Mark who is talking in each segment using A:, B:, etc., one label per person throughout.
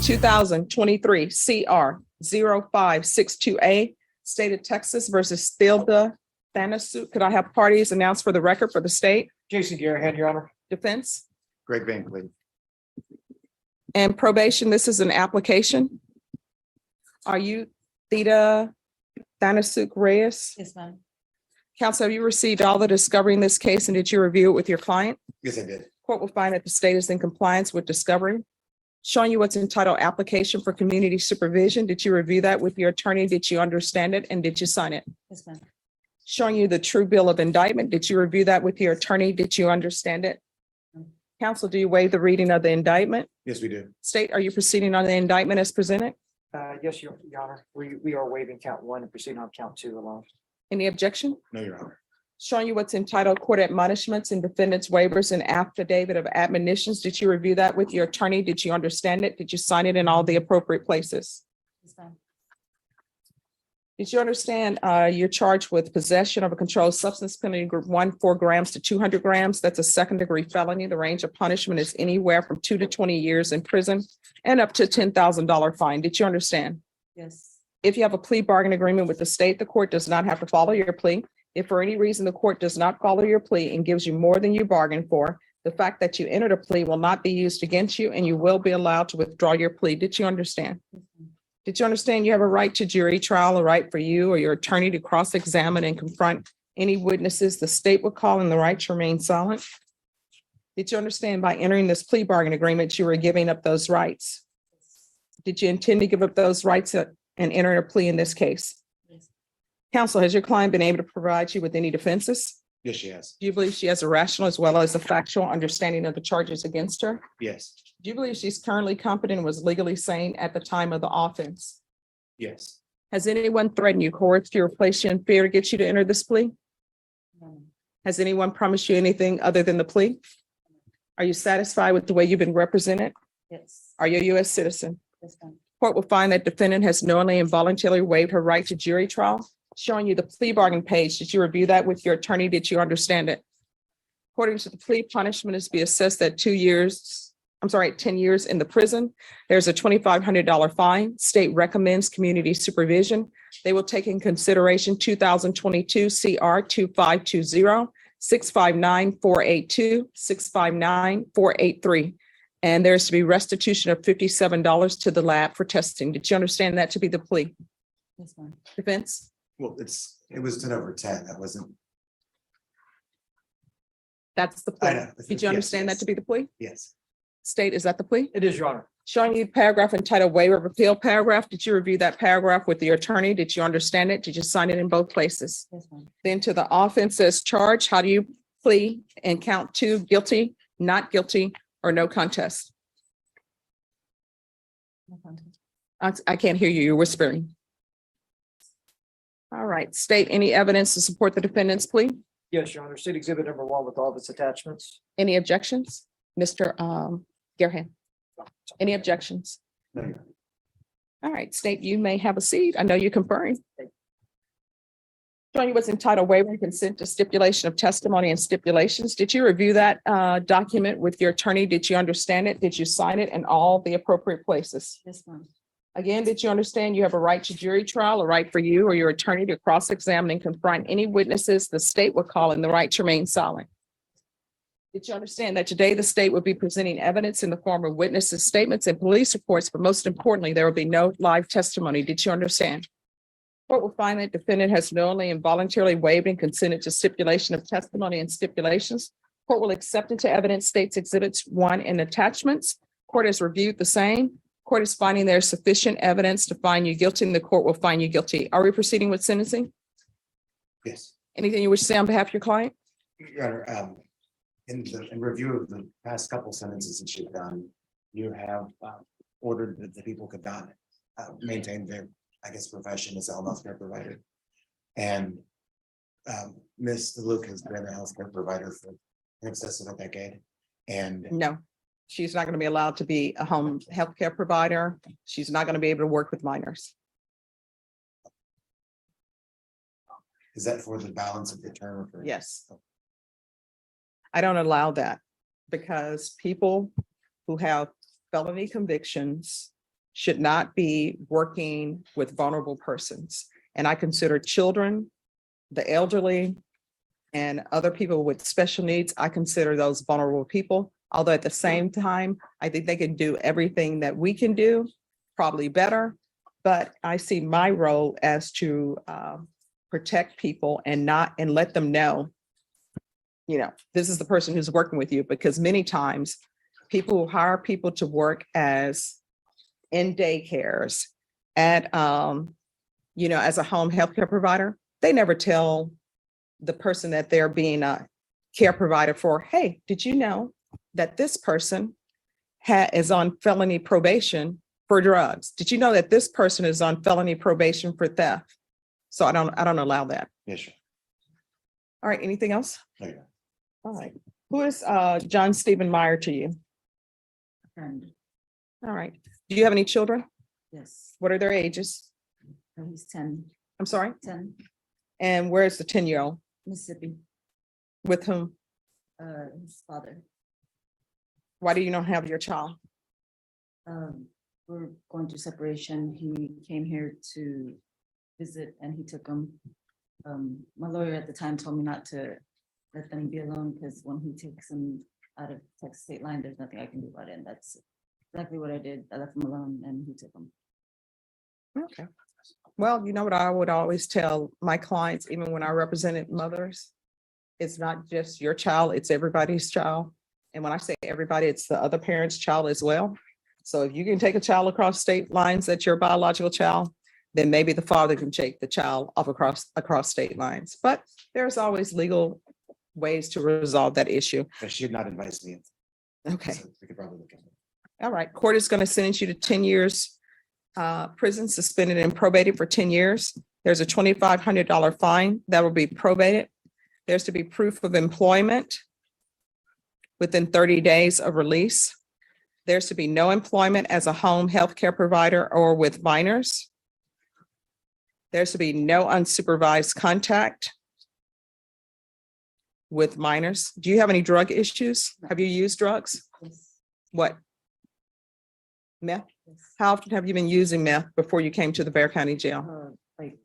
A: 2023 CR 0562A, State of Texas versus Thilda Thanasuk. Could I have parties announced for the record for the state?
B: Jason Garahan, Your Honor.
A: Defense
C: Greg Van Cleve.
A: and probation. This is an application. Are you Theta Thanasuk Reyes?
D: Yes, ma'am.
A: Counsel, have you received all the discovery in this case and did you review it with your client?
C: Yes, I did.
A: Court will find that the state is in compliance with discovery. Showing you what's entitled application for community supervision. Did you review that with your attorney? Did you understand it and did you sign it?
D: Yes, ma'am.
A: Showing you the true bill of indictment. Did you review that with your attorney? Did you understand it? Counsel, do you waive the reading of the indictment?
C: Yes, we do.
A: State, are you proceeding on the indictment as presented?
B: Yes, Your Honor. We are waiving count one and proceeding on count two alone.
A: Any objection?
C: No, Your Honor.
A: Showing you what's entitled court admonishments and defendants waivers and affidavit of admonitions. Did you review that with your attorney? Did you understand it? Did you sign it in all the appropriate places?
D: Yes, ma'am.
A: Did you understand you're charged with possession of a controlled substance penalty group 1, 4 grams to 200 grams? That's a second-degree felony. The range of punishment is anywhere from 2 to 20 years in prison and up to $10,000 fine. Did you understand?
D: Yes.
A: If you have a plea bargain agreement with the state, the court does not have to follow your plea. If for any reason the court does not follow your plea and gives you more than you bargained for, the fact that you entered a plea will not be used against you and you will be allowed to withdraw your plea. Did you understand?
D: Yes, ma'am.
A: Did you understand you have a right to jury trial, a right for you or your attorney to cross-examine and confront any witnesses the state would call and the right to remain silent? Did you understand by entering this plea bargain agreement, you were giving up those rights? Did you intend to give up those rights and enter a plea in this case?
D: Yes.
A: Counsel, has your client been able to provide you with any defenses?
C: Yes, she has.
A: Do you believe she has a rational as well as a factual understanding of the charges against her?
C: Yes.
A: Do you believe she's currently competent and was legally sane at the time of the offense?
C: Yes.
A: Has anyone threatened you, coerced you, or placed you in fear to get you to enter this plea?
D: No, ma'am.
A: Has anyone promised you anything other than the plea? Are you satisfied with the way you've been represented?
D: Yes.
A: Are you a U.S. citizen?
D: Yes, ma'am.
A: Court will find that defendant has knowingly and voluntarily waived her right to jury trial. Showing you the plea bargain page. Did you review that with your attorney? Did you understand it? According to the plea, punishment is to be assessed at 10 years in the prison. There's a $2,500 fine. State recommends community supervision. They will take in consideration 2022 CR 2520, 659-482, 659-483. And there's to be restitution of $57 to the lab for testing. Did you understand that to be the plea?
D: Yes, ma'am.
A: Defense?
C: Well, it was 10/10. That wasn't.
A: That's the
C: I
A: plea.
C: know.
A: Did you understand that to be the plea?
C: Yes.
A: State, is that the plea?
B: It is, Your Honor.
A: Showing you paragraph entitled waiver of appeal paragraph. Did you review that paragraph with your attorney? Did you understand it? Did you sign it in both places?
D: Yes, ma'am.
A: Then to the offense as charged, how do you plea and count two, guilty, not guilty, or no contest?
D: No contest.
A: I can't hear you. You're whispering. All right. State, any evidence to support the defendant's plea?
B: Yes, Your Honor. State Exhibit number 1 with all of its attachments.
A: Any objections? Mr. Garahan, any objections?
C: No, Your Honor.
A: All right, state, you may have a seat. I know you're conferring. Showing you what's entitled waiver and consent to stipulation of testimony and stipulations. Did you review that document with your attorney? Did you understand it? Did you sign it in all the appropriate places?
D: Yes, ma'am.
A: Again, did you understand you have a right to jury trial, a right for you or your attorney to cross-examine and confront any witnesses the state would call and the right to remain silent? Did you understand that today the state would be presenting evidence in the form of witnesses' statements and police reports, but most importantly, there will be no live testimony? Did you understand? Court will find that defendant has knowingly and voluntarily waived and consented to stipulation of testimony and stipulations. Court will accept into evidence states exhibits 1 and attachments. Court has reviewed the same. Court is finding there is sufficient evidence to find you guilty and the court will find you guilty. Are we proceeding with sentencing?
C: Yes.
A: Anything you wish to say on behalf of your client?
C: Your Honor, in review of the past couple sentences that you've done, you have ordered that the people could not maintain their, I guess, profession as a healthcare provider. And Ms. DeLuke has been a healthcare provider for in excess of a decade. And
A: No, she's not going to be allowed to be a home healthcare provider. She's not going to be able to work with minors.
C: is that for the balance of the term? Or for-
A: Yes. I don't allow that because people who have felony convictions should not be working with vulnerable persons. And I consider children, the elderly, and other people with special needs, I consider those vulnerable people. Although at the same time, I think they can do everything that we can do, probably better. But I see my role as to protect people and let them know, this is the person who's working with you, because many times people hire people to work as in daycares at, as a home healthcare provider. They never tell the person that they're being a care provider for, hey, did you know that this person is on felony probation for drugs? Did you know that this person is on felony probation for theft? So I don't allow that.
C: Yes, sure.
A: All right, anything else?
C: No, you're not.
A: All right. Who is John Stephen Meyer to you?
D: Friend.
A: All right. Do you have any children?
D: Yes.
A: What are their ages?
D: He's 10.
A: I'm sorry?
D: 10.
A: And where's the 10-year-old?
D: Mississippi.
A: With whom?
D: His father.
A: Why do you not have your child?
D: We're going through separation. He came here to visit and he took him. My lawyer at the time told me not to let them be alone because when he takes him out of Texas state line, there's nothing I can do about it. And that's exactly what I did. I left him alone and he took him.
A: Okay. Well, you know what I would always tell my clients, even when I represented mothers, it's not just your child, it's everybody's child. And when I say everybody, it's the other parent's child as well. So if you can take a child across state lines, that's your biological child, then maybe the father can take the child off across state lines. But there's always legal ways to resolve that issue.
C: But she had not advised me.
A: Okay.
C: So we could probably look at it.
A: All right. Court is going to sentence you to 10 years prison, suspended and probated for 10 years. There's a $2,500 fine that will be probated. There's to be proof of employment within 30 days of release. There's to be no employment as a home healthcare provider or with minors. There's to be no unsupervised contact with minors. Do you have any drug issues? Have you used drugs?
D: Yes.
A: What? Meth?
D: Yes.
A: How often have you been using meth before you came to the Bexar County Jail?
D: Like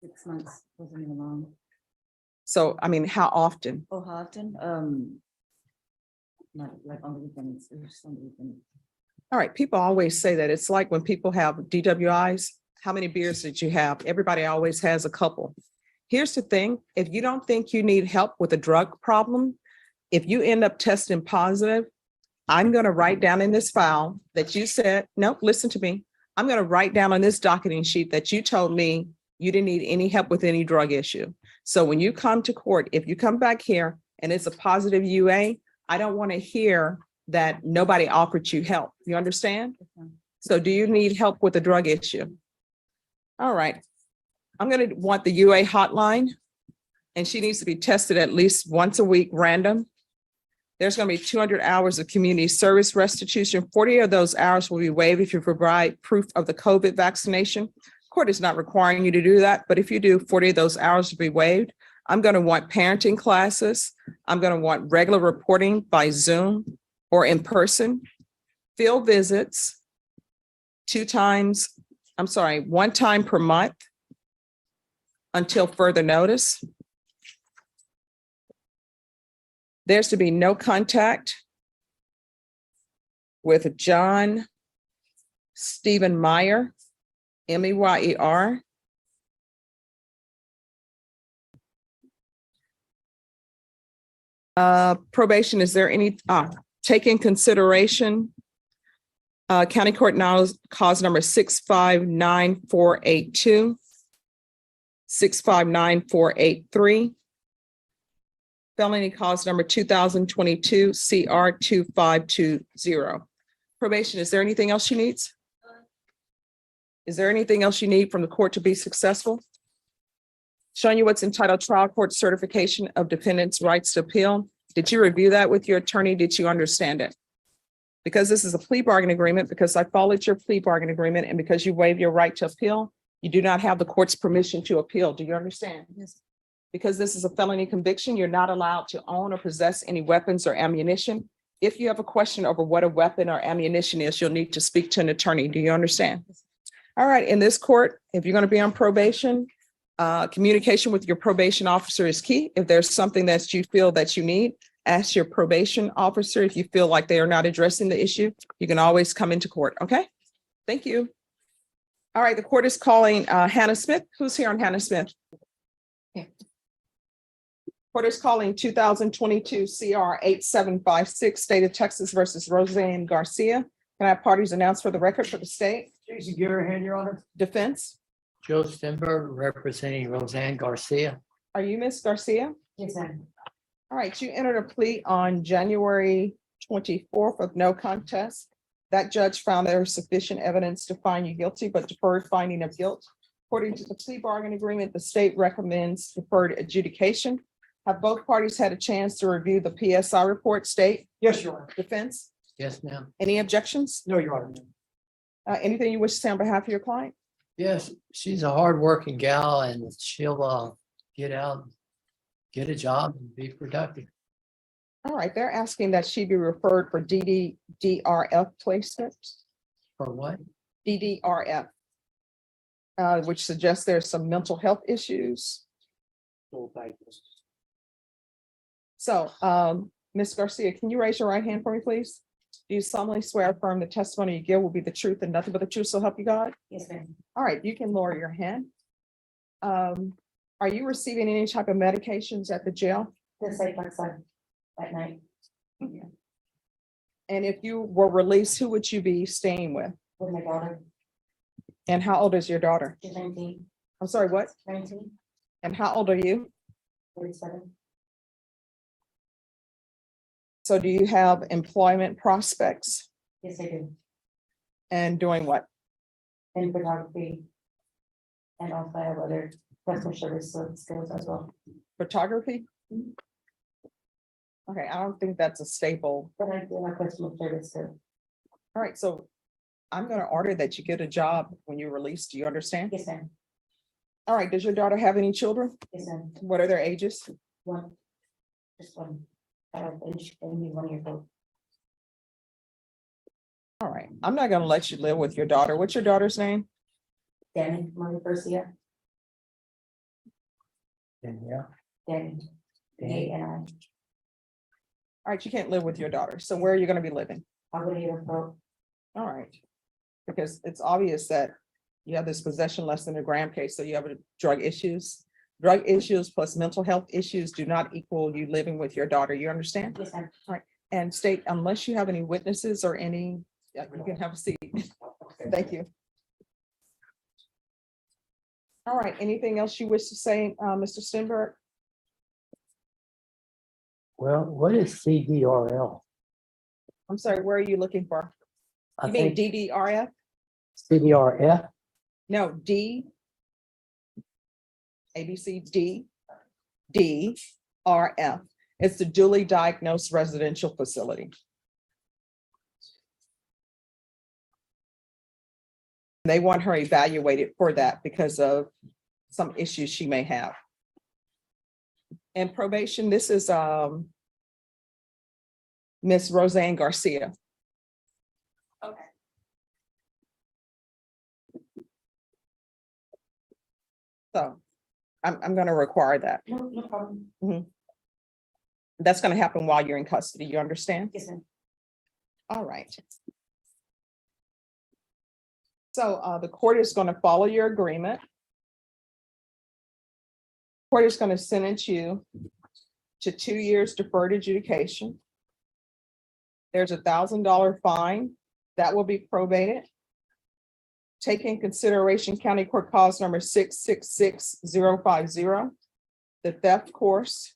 D: 6 months, wasn't even long.
A: So, I mean, how often?
D: Oh, how often? Not like on the weekends, or some weekends.
A: All right, people always say that. It's like when people have DWIs, how many beers did you have? Everybody always has a couple. Here's the thing, if you don't think you need help with a drug problem, if you end up testing positive, I'm going to write down in this file that you said, no, listen to me. I'm going to write down on this docketing sheet that you told me you didn't need any help with any drug issue. So when you come to court, if you come back here and it's a positive UA, I don't want to hear that nobody offered you help. You understand? So do you need help with a drug issue? All right. I'm going to want the UA hotline, and she needs to be tested at least once a week, random. There's going to be 200 hours of community service restitution. 40 of those hours will be waived if you provide proof of the COVID vaccination. Court is not requiring you to do that, but if you do, 40 of those hours will be waived. I'm going to want parenting classes. I'm going to want regular reporting by Zoom or in person, field visits, one time per month until further notice. There's to be no contact with John Stephen Meyer, M-E-Y-E-R. Probation, is there any, take in consideration County Court now cause number 659482, 659483. Felony cause number 2022 CR 2520. Probation, is there anything else she needs? Is there anything else you need from the court to be successful? Showing you what's entitled Trial Court Certification of Defendants' Rights to Appeal. Did you review that with your attorney? Did you understand it? Because this is a plea bargain agreement, because I followed your plea bargain agreement, and because you waive your right to appeal, you do not have the court's permission to appeal. Do you understand?
D: Yes.
A: Because this is a felony conviction, you're not allowed to own or possess any weapons or ammunition. If you have a question over what a weapon or ammunition is, you'll need to speak to an attorney. Do you understand? All right, in this court, if you're going to be on probation, communication with your probation officer is key. If there's something that you feel that you need, ask your probation officer. If you feel like they are not addressing the issue, you can always come into court, okay? Thank you. All right, the court is calling Hannah Smith. Who's here on Hannah Smith? Court is calling 2022 CR 8756, State of Texas versus Roseanne Garcia. Can I have parties announced for the record for the state?
B: Jason Garahan, Your Honor.
A: Defense?
E: Joe Stenberg representing Roseanne Garcia.
A: Are you Miss Garcia?
D: Yes, ma'am.
A: All right, you entered a plea on January 24th of no contest. That judge found there was sufficient evidence to find you guilty, but deferred finding of guilt. According to the plea bargain agreement, the state recommends deferred adjudication. Have both parties had a chance to review the PSI report? State?
B: Yes, Your Honor.
A: Defense?
E: Yes, ma'am.
A: Any objections?
B: No, Your Honor.
A: Anything you wish to say on behalf of your client?
E: Yes, she's a hardworking gal and she'll get out, get a job and be productive.
A: All right, they're asking that she be referred for DDRF placement,
E: For what?
A: DDRF, which suggests there's some mental health issues.
B: Full diagnosis.
A: So, Ms. Garcia, can you raise your right hand for me, please? Do you solemnly swear or affirm the testimony you give will be the truth and nothing but the truth, so help you God?
D: Yes, ma'am.
A: All right, you can lower your hand. Are you receiving any type of medications at the jail?
D: Just like my son at night
A: And if you were released, who would you be staying with?
D: with my daughter.
A: And how old is your daughter?
D: She's 19,
A: I'm sorry, what?
D: 19,
A: And how old are you?
D: 47.
A: So do you have employment prospects
D: Yes, I do.
A: and doing what?
D: And photography. And also I have other customer service skills as well.
A: Photography? Okay, I don't think that's a staple.
D: But I do have customer service too.
A: All right, so I'm gonna order that you get a job when you're released. Do you understand?
D: Yes, ma'am.
A: All right, does your daughter have any children?
D: Yes, ma'am.
A: What are their ages?
D: One. Just one. I have only 1 year old.
A: All right, I'm not gonna let you live with your daughter. What's your daughter's name?
D: Danny, Maria Garcia.
E: And yeah.
D: Danny. And
A: All right, you can't live with your daughter. So where are you gonna be living?
D: I would have
A: All right. Because it's obvious that you have this possession less than a gram case, so you have drug issues. Drug issues plus mental health issues do not equal you living with your daughter. You understand?
D: Yes, ma'am.
A: And state, unless you have any witnesses or any, you can have a seat. Thank you. All right, anything else you wish to say, Mr. Stenberg?
E: Well, what is CDRL?
A: I'm sorry, where are you looking for?
E: I
A: You mean
E: think
A: DDRF?
E: CDRF.
A: No, D. ABC DRF. It's the duly diagnosed residential facility. They want her evaluated for that because of some issues she may have. And probation, this is Miss Roseanne Garcia.
D: Okay.
A: So I'm gonna require that.
D: No problem.
A: That's gonna happen while you're in custody, you understand?
D: Yes, ma'am.
A: All right. So the court is gonna follow your agreement. Court is gonna sentence you to 2 years deferred adjudication. There's $1,000 fine that will be probated. Take in consideration County Court Cause number 666050, the theft course.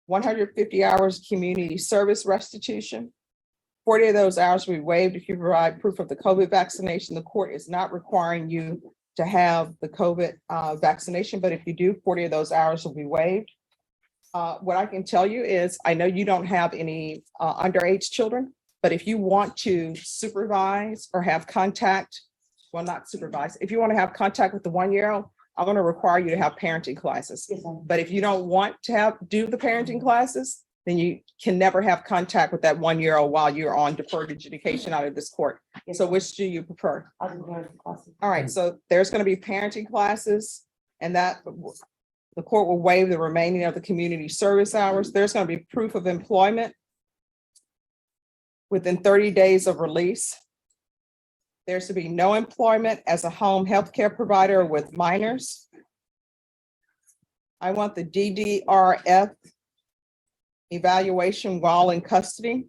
A: 150 hours community service restitution. 40 of those hours will be waived if you provide proof of the COVID vaccination. The court is not requiring you to have the COVID vaccination, but if you do, 40 of those hours will be waived. What I can tell you is, I know you don't have any underage children, but if you want to supervise or have contact, well, not supervise, if you want to have contact with the 1-year-old, I'm going to require you to have parenting classes.
D: Yes, ma'am.
A: But if you don't want to do the parenting classes, then you can never have contact with that 1-year-old while you're on deferred adjudication out of this court. So which do you prefer?
D: I'll do parenting classes.
A: All right, so there's going to be parenting classes and that the court will waive the remaining of the community service hours. There's going to be proof of employment within 30 days of release. There's to be no employment as a home healthcare provider with minors. I want the DDRF evaluation while in custody.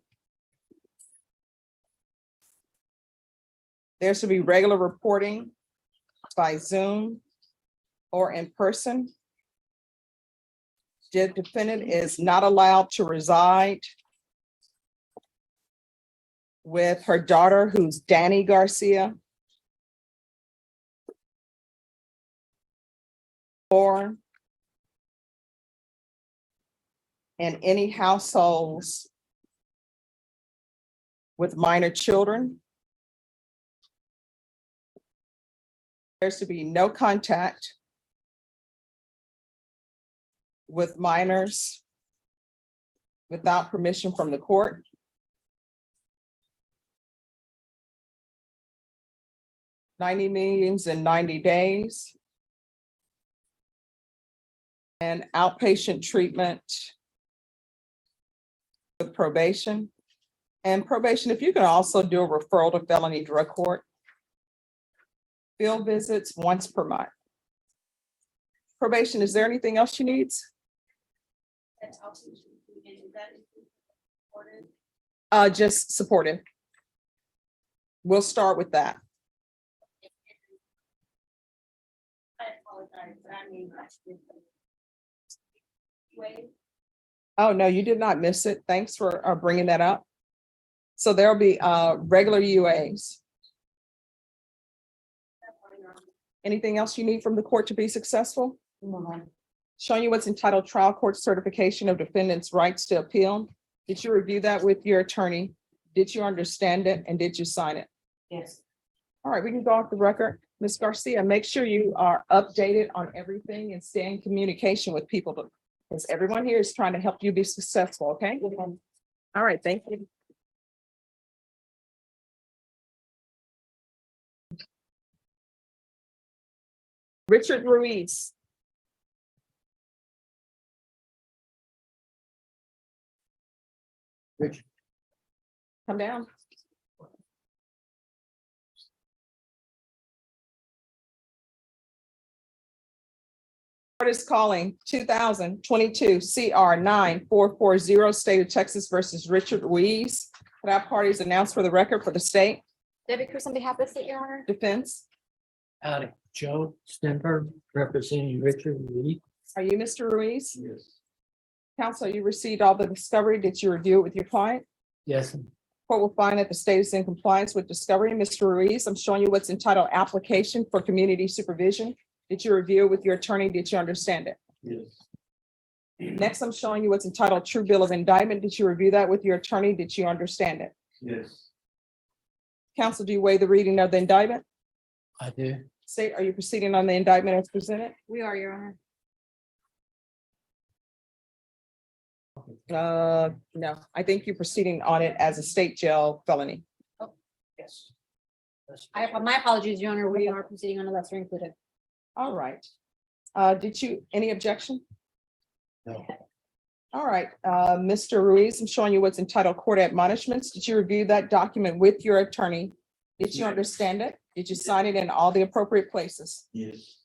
A: There should be regular reporting by Zoom or in person. The defendant is not allowed to reside with her daughter, who's Danny Garcia, or in any households with minor children. There's to be no contact with minors without permission from the court. $90 meetings in 90 days. And outpatient treatment with probation. And probation, if you can also do a referral to felony drug court. Field visits once per month. Probation, is there anything else she needs? Just supportive. We'll start with that. Oh, no, you did not miss it. Thanks for bringing that up. So there'll be regular UAs. Anything else you need from the court to be successful? Showing you what's entitled Trial Court Certification of Defendants' Rights to Appeal. Did you review that with your attorney? Did you understand it and did you sign it?
D: Yes.
A: All right, we can go off the record. Ms. Garcia, make sure you are updated on everything and stay in communication with people because everyone here is trying to help you be successful, okay? All right, thank you. Richard Ruiz.
E: Richard.
A: Come down. Court is calling 2022 CR 9440 State of Texas versus Richard Ruiz. Could our parties announce for the record for the state?
F: Debbie Cruz on behalf of the state, Your Honor.
A: Defense.
E: Howdy, Joe Stenberg, representing Richard Reed.
A: Are you Mr. Ruiz?
E: Yes.
A: Counsel, you received all the discovery. Did you review it with your client?
E: Yes,
A: Court will find that the state is in compliance with discovery. Mr. Ruiz, I'm showing you what's entitled Application for Community Supervision. Did you review it with your attorney? Did you understand it?
E: yes,
A: Next, I'm showing you what's entitled True Bill of Indictment. Did you review that with your attorney? Did you understand it?
E: yes,
A: Counsel, do you waive the reading of the indictment?
E: I do.
A: State, are you proceeding on the indictment as presented?
F: We are, Your Honor.
A: No, I think you're proceeding on it as a state jail felony.
E: Yes.
F: My apologies, Your Honor. We are proceeding on a lesser included.
A: All right. Did you, any objection?
E: No.
A: All right, Mr. Ruiz, I'm showing you what's entitled Court Admonishments. Did you review that document with your attorney? Did you understand it? Did you sign it in all the appropriate places?
E: Yes.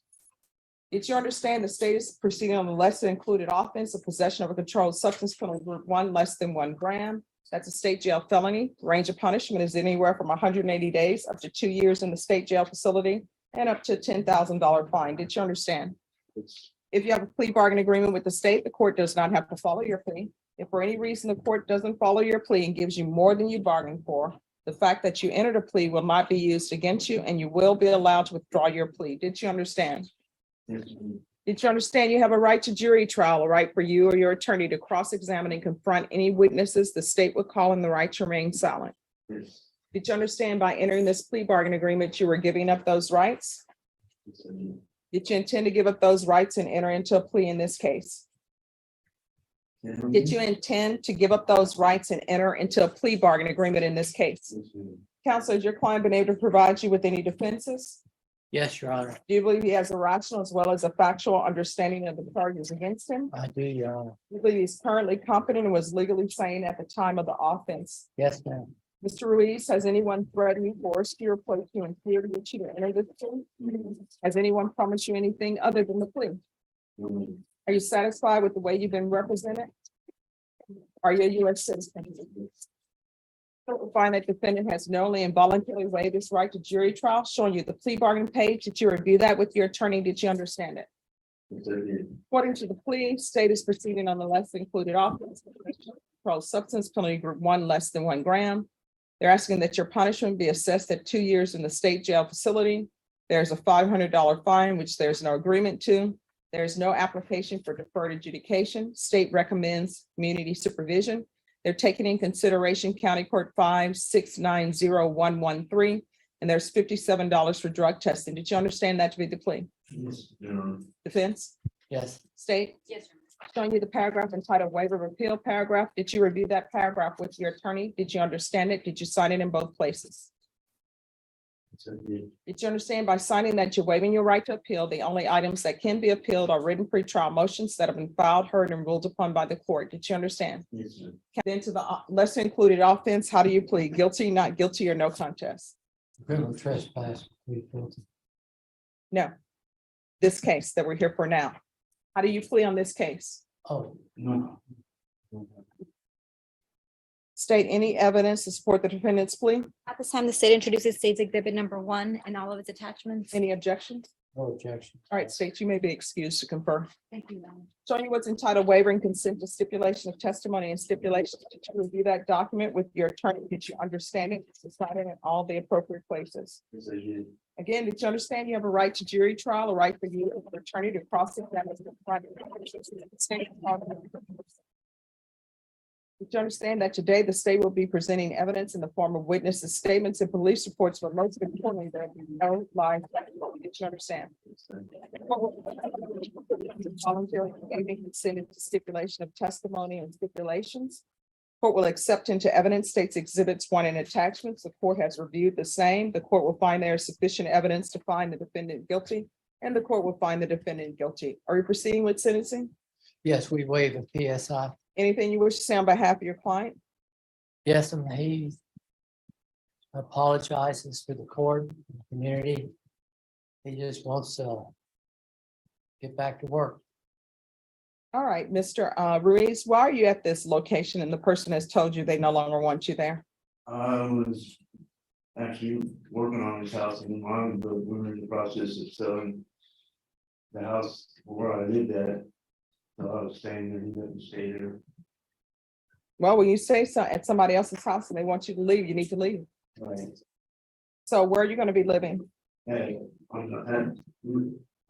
A: Did you understand the state is proceeding on the lesser included offense of possession of a controlled substance penalty group 1 less than 1 gram? That's a state jail felony. Range of punishment is anywhere from 180 days up to 2 years in the state jail facility and up to $10,000 fine. Did you understand? If you have a plea bargain agreement with the state, the court does not have to follow your plea. If for any reason the court doesn't follow your plea and gives you more than you bargained for, the fact that you entered a plea will not be used against you and you will be allowed to withdraw your plea. Did you understand?
E: Yes.
A: Did you understand you have a right to jury trial, a right for you or your attorney to cross-examine and confront any witnesses the state would call in the right to remain silent?
E: Yes.
A: Did you understand by entering this plea bargain agreement, you were giving up those rights? Did you intend to give up those rights and enter into a plea in this case? Did you intend to give up those rights and enter into a plea bargain agreement in this case? Counsel, has your client been able to provide you with any defenses?
E: Yes, Your Honor.
A: Do you believe he has a rational as well as a factual understanding of the charges against him?
E: I do, Your Honor.
A: Do you believe he's currently competent and was legally sane at the time of the offense?
E: Yes, ma'am.
A: Mr. Ruiz, has anyone threatened you, forced you, or placed you in fear to get you to enter the plea? Has anyone promised you anything other than the plea? Are you satisfied with the way you've been represented? Are you a U.S. citizen? Court will find that defendant has knowingly and voluntarily waived his right to jury trial, showing you the plea bargain page. Did you review that with your attorney? Did you understand it? According to the plea, state is proceeding on the less included offense. Controlled substance penalty group 1 less than 1 gram. They're asking that your punishment be assessed at 2 years in the state jail facility. There's a $500 fine, which there's no agreement to. There's no application for deferred adjudication. State recommends community supervision. They're taking in consideration County Court 5690113, and there's $57 for drug testing. Did you understand that to be the plea? Defense?
E: Yes,
A: State?
F: Yes, Your
A: Showing you the paragraph entitled waiver of appeal paragraph. Did you review that paragraph with your attorney? Did you understand it? Did you sign it in both places? Did you understand by signing that you're waiving your right to appeal? The only items that can be appealed are written pretrial motions that have been filed, heard, and ruled upon by the court. Did you understand?
C: Yes, sir.
A: Then to the lesser included offense, how do you plead? Guilty, not guilty, or no contest?
E: criminal trespass. plead guilty.
A: No. This case that we're here for now. How do you plea on this case?
E: Oh,
C: No.
A: State any evidence to support the defendant's plea?
F: At this time, the state introduces state's exhibit number 1 and all of its attachments.
A: Any objections?
E: no objection.
A: All right, state, you may be excused to confer.
F: Thank you, Madam.
A: Showing you what's entitled waiver and consent to stipulation of testimony and stipulation. Did you review that document with your attorney? Did you understand it? It's cited in all the appropriate places. Again, did you understand you have a right to jury trial, a right for you and your attorney to cross-examine? Did you understand that today the state will be presenting evidence in the form of witnesses' statements and police reports, but most importantly, there will be no lies. Did you understand? Voluntarily waiving consented to stipulation of testimony and stipulations. Court will accept into evidence states exhibits 1 and attachments. The court has reviewed the same. The court will find there is sufficient evidence to find the defendant guilty, and the court will find the defendant guilty. Are you proceeding with sentencing?
E: Yes, we waive a PSI.
A: Anything you wish to say on behalf of your client?
E: Yes, and he apologizes to the court, the community. He just wants to get back to work.
A: All right, Mr. Ruiz, why are you at this location and the person has told you they no longer want you there?
G: I was actually working on his house in mine, but we were in the process of selling the house where I lived at. So I was staying there, he didn't stay there.
A: Well, when you say so at somebody else's house and they want you to leave, you need to leave.
G: Right.
A: So where are you going to be living?
G: Hey, I'm not at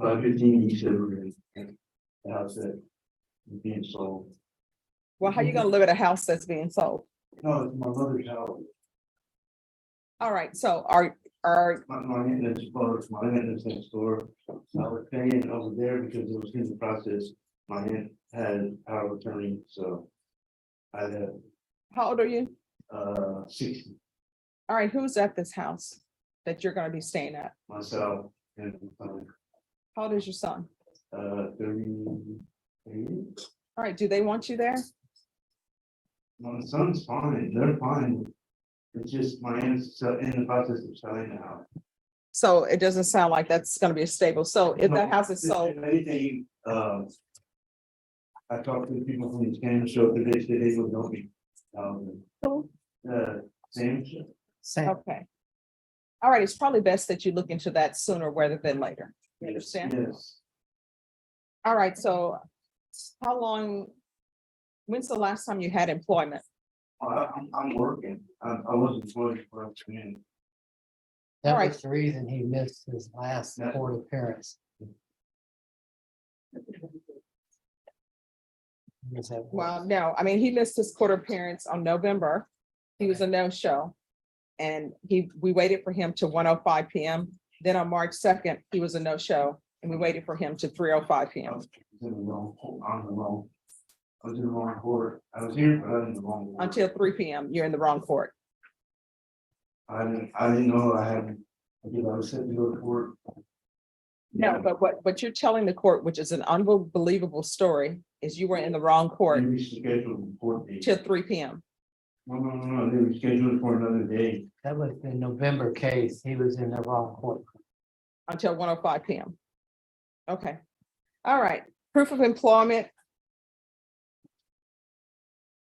G: 515 East Evergreen, the house that is being sold.
A: Well, how are you going to live at a house that's being sold?
G: No, it's my mother's house.
A: All right, so are,
G: My aunt lives close, my aunt lives next door. I was staying over there because it was in the process. My aunt had power of attorney, so I had
A: how old are you?
G: 60
A: All right, who's at this house that you're going to be staying at?
G: myself and
A: How old is your son?
G: 33.
A: All right, do they want you there?
G: My son's fine, they're fine. It's just my aunt's in the process of selling the house.
A: So it doesn't sound like that's going to be stable. So if that house is sold,
G: If anything, I talked to the people from the scanner show today, said they would help me. Same.
E: Same.
A: okay. All right, it's probably best that you look into that sooner rather than later. You understand?
G: Yes.
A: All right, so how long, when's the last time you had employment?
G: I'm working. I wasn't employed for a community.
E: That
A: Alright.
E: was the reason he missed his last
G: Yeah.
E: court appearance. He was at work.
A: Well, no, I mean, he missed his court appearance on November. He was a no-show. And we waited for him to 1:05 PM. Then on March 2nd, he was a no-show, and we waited for him to 3:05 PM.
G: On the wrong. I was in the wrong court. I was here, but I was in the wrong. court.
A: Until 3 p.m., you're in the wrong court.
G: I didn't know I had, I was set to go to court.
A: No, but what you're telling the court, which is an unbelievable story, is you were in the wrong
G: They
A: court
G: rescheduled the court date.
A: till 3 p.m.
G: No, they rescheduled it for another day.
E: That was the November case. He was in the wrong court.
A: until 1:05 p.m. Okay. All right. Proof of employment.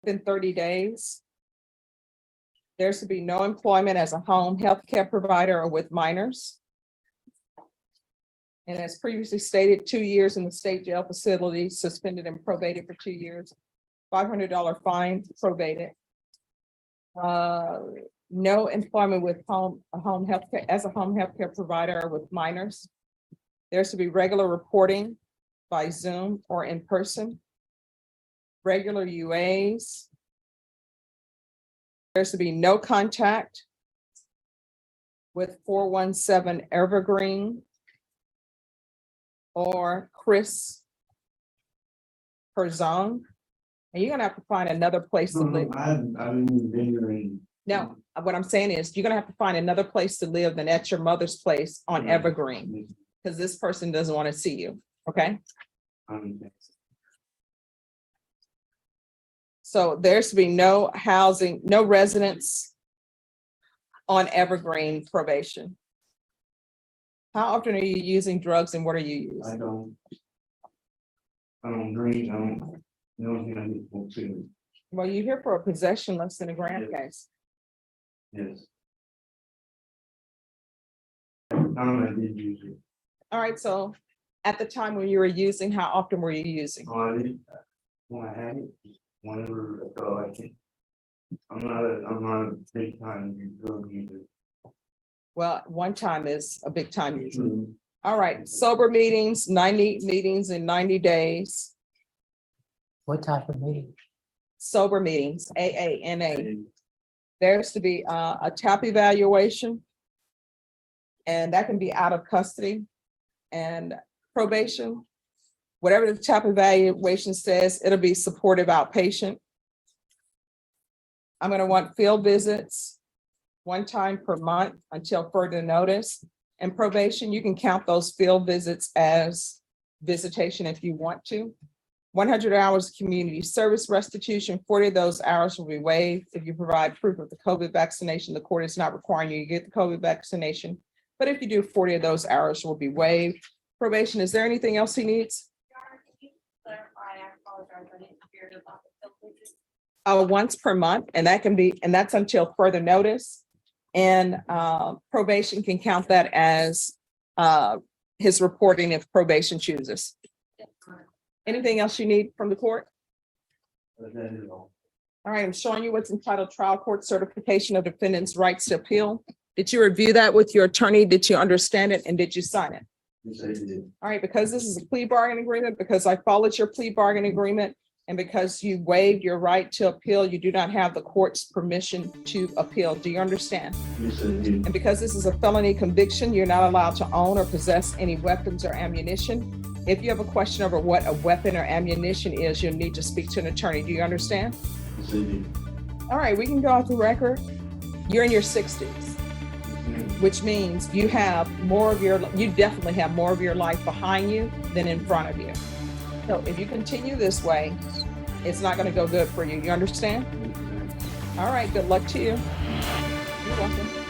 A: Within 30 days. There should be no employment as a home health care provider or with minors. And as previously stated, 2 years in the state jail facility, suspended and probated for 2 years, $500 fine, probated. No employment with a home healthcare as a home healthcare provider or with minors. There should be regular reporting by Zoom or in person. Regular UAs. There should be no contact with 417 Evergreen or Chris Perzone. And you're gonna have to find another place to live.
G: I haven't even been here in.
A: No, what I'm saying is you're gonna have to find another place to live than at your mother's place on Evergreen, because this person doesn't want to see you, okay? So there should be no housing, no residence on Evergreen probation. How often are you using drugs and what are you
G: I
A: using?
G: don't drink, I don't, the only thing I need to cigarettes.
A: Well, you're here for a possession less than a gram case.
G: Yes. I did use it.
A: All right, so at the time when you were using, how often were you using?
G: Oh, I did, when I had it, whenever I felt like it. I'm not a big time drug user.
A: Well, one time is a big time usually. All right, sober meetings, 90 meetings in 90 days.
E: What type of meeting?
A: Sober meetings, AANA. There's to be a TAP evaluation. And that can be out of custody and probation. Whatever the TAP evaluation says, it'll be supportive outpatient. I'm gonna want field visits 1 time per month until further notice. And probation, you can count those field visits as visitation if you want to. 100 hours of community service restitution, 40 of those hours will be waived if you provide proof of the COVID vaccination. The court is not requiring you to get the COVID vaccination, but if you do, 40 of those hours will be waived. Probation, is there anything else he needs?
F: Clarify, I apologize, I didn't hear about the field visit.
A: Once per month, and that can be, and that's until further notice. And probation can count that as his reporting if probation chooses. Anything else you need from the court?
G: But that is all.
A: All right, I'm showing you what's entitled Trial Court Certification of Defendants' Rights to Appeal. Did you review that with your attorney? Did you understand it? And did you sign it?
G: Yes, I did.
A: All right, because this is a plea bargaining agreement, because I followed your plea bargaining agreement, and because you waived your right to appeal, you do not have the court's permission to appeal. Do you understand?
G: Yes, I did.
A: And because this is a felony conviction, you're not allowed to own or possess any weapons or ammunition. If you have a question over what a weapon or ammunition is, you'll need to speak to an attorney. Do you understand?
G: Yes, I did.
A: All right, we can go off the record. You're in your 60s,
G: Yes, ma'am.
A: which means you definitely have more of your life behind you than in front of you. So if you continue this way, it's not going to go good for you. You understand?
G: Yes, ma'am.
A: All right, good luck to you. You're welcome.